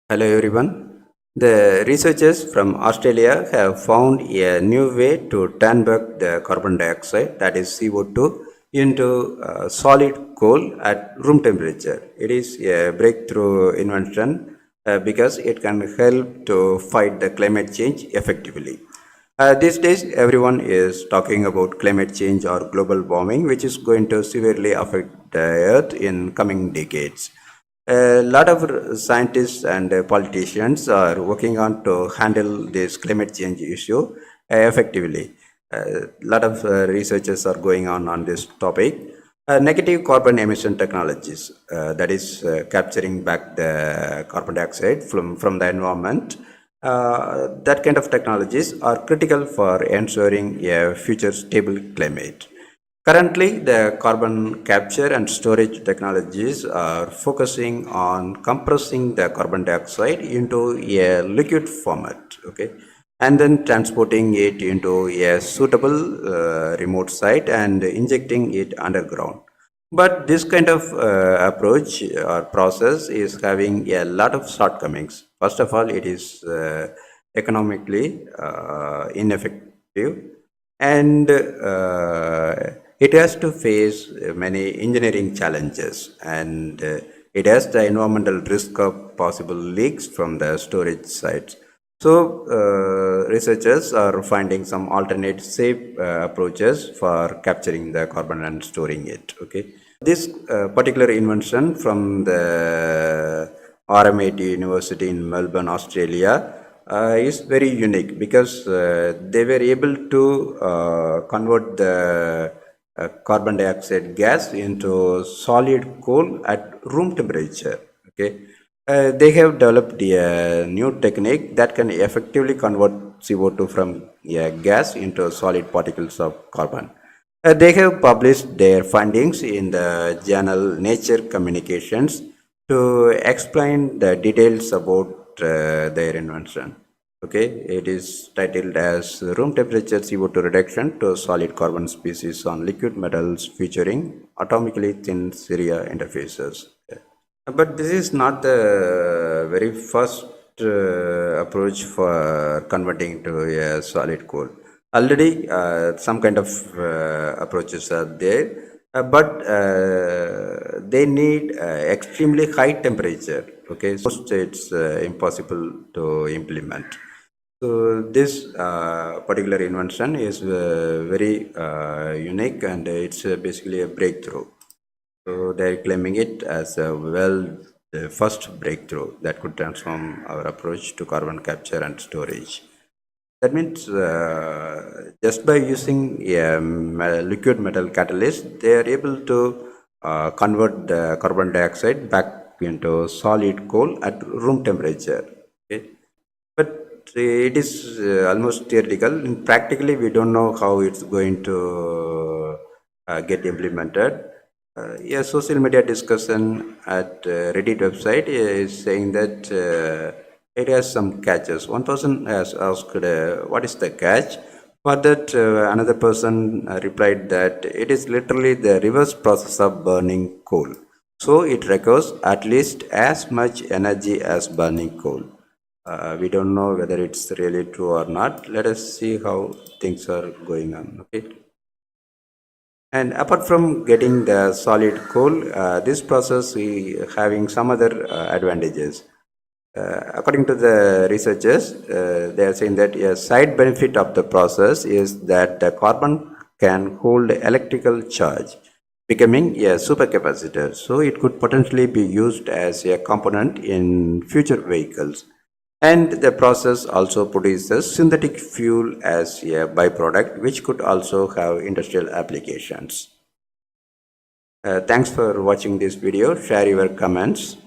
Hello everyone. The researchers from Australia have found a new way to turn back the carbon dioxide, that is CO2, into solid coal at room temperature. It is a breakthrough invention because it can help to fight the climate change effectively. These days, everyone is talking about climate change or global warming, which is going to severely affect the Earth in coming decades. A lot of scientists and politicians are working on to handle this climate change issue effectively. A lot of researchers are going on this topic. Negative carbon emission technologies, that is capturing back the carbon dioxide from the environment. That kind of technologies are critical for ensuring a future stable climate. Currently, the carbon capture and storage technologies are focusing on compressing the carbon dioxide into a liquid format, okay, and then transporting it into a suitable remote site and injecting it underground. But this kind of approach or process is having a lot of shortcomings. First of all, it is economically ineffective, and it has to face many engineering challenges, and it has the environmental risk of possible leaks from the storage sites. So, researchers are finding some alternate safe approaches for capturing the carbon and storing it. Okay, this particular invention from the RMIT University in Melbourne, Australia, is very unique because they were able to convert the carbon dioxide gas into solid coal at room temperature. Okay, they have developed a new technique that can effectively convert CO2 from a gas into solid particles of carbon. They have published their findings in the journal Nature Communications to explain the details about their invention. Okay, it is titled as Room Temperature CO2 Reduction to Solid Carbon Species on Liquid Metals featuring atomically thin Syria interfaces. But this is not the very first approach for converting to a solid coal. Already, some kind of approaches are there, but they need extremely high temperature. Okay, so it's impossible to implement. So this particular invention is very unique, and it's basically a breakthrough. So they're claiming it as the first breakthrough that could transform our approach to carbon capture and storage. That means just by using a liquid metal catalyst, they are able to convert the carbon dioxide back into solid coal at room temperature. Okay? But it is almost theoretical. Practically, we don't know how it's going to get implemented. A social media discussion at Reddit website is saying that it has some catches. One person has asked, "What is the catch?" For that, another person replied that it is literally the reverse process of burning coal. So it requires at least as much energy as burning coal. We don't know whether it's really true or not. Let us see how things are going on. Okay. And apart from getting the solid coal, this process is having some other advantages. According to the researchers, they are saying that a side benefit of the process is that the carbon can hold electrical charge, becoming a supercapacitor. So it could potentially be used as a component in future vehicles. And the process also produces synthetic fuel as a byproduct, which could also have industrial applications. Thanks for watching this video. Share your comments.